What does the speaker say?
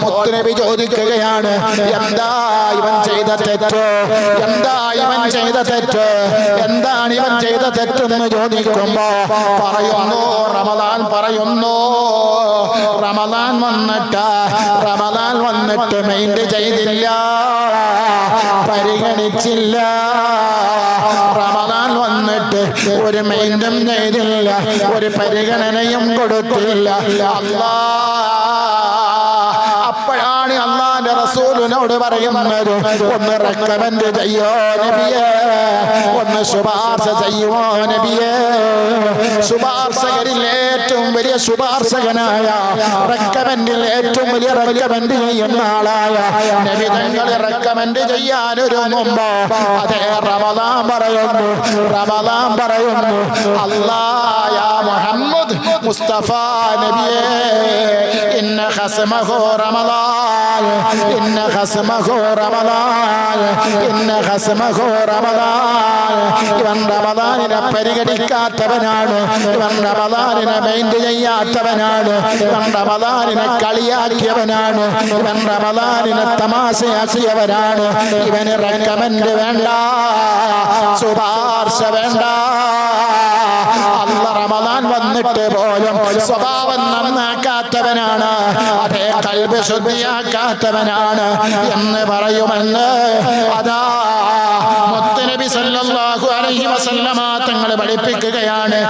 മുത്തുനബി ചോദിക്കുകയാണ്, എന്താ ഇവൻ ചെയ്ത തെറ്റ്, എന്താണ് ഇവൻ ചെയ്ത തെറ്റെന്ന് ചോദിക്കുമ്പോ പറയുന്നു, റമദാൻ വന്നിട്ട് മൈൻഡ് ചെയ്തില്ല, പരിഗണിച്ചില്ല. റമദാൻ വന്നിട്ട് ഒരു മൈൻഡും ചെയ്തില്ല, ഒരു പരിഗണനയും കൊടുത്തില്ല. അപ്പോഴാണ് അല്ലാഹുവിന്റെ റസൂലിനോട് പറയുന്നത്, ഒന്ന് റെക്കമെൻഡ് ചെയ്യോ നബിയേ, ഒന്ന് ശുപാർശ ചെയ്യുമോ നബിയേ. ശുപാർശകരിൽ ഏറ്റവും വലിയ ശുപാർശകനായ, റെക്കമെൻഡിൽ ഏറ്റവും വലിയ റെക്കമെൻഡ് ചെയ്യുന്ന ആളായ നബി തങ്ങളെ റെക്കമെൻഡ് ചെയ്യാനൊരുങ്ങുമ്പോ അതേ റമദാൻ പറയുന്നു, അല്ലാഹ് യാ മുഹമ്മദ് മുസ്തഫ നബിയേ, ഇന്ന ഖസ്മഹു റമദാൻ, ഇന്ന ഖസ്മഹു റമദാൻ. ഇവൻ റമദാനിനെ പരിഗണിക്കാത്തവനാണ്, ഇവൻ റമദാനിനെ മൈൻഡ് ചെയ്യാത്തവനാണ്, ഇവൻ റമദാനിനെ കളിയാക്കിയവനാണ്, ഇവൻ റമദാനിനെ തമാശയാക്കിയവനാണ്. ഇവന് റെക്കമെൻഡ് വേണ്ട, ശുപാർശ വേണ്ട. അല്ലാഹ് റമദാൻ വന്നിട്ട് പോലും സ്വഭാവം നന്നാക്കാത്തവനാണ്, അതേ ഖൽബ് ശുദ്ധിയാക്കാത്തവനാണ് എന്ന് പറയുമെന്ന് അതാ മുത്തുനബി സല്ലല്ലാഹു അലൈഹി വസല്ലമ തങ്ങൾ പഠിപ്പിക്കുകയാണ്.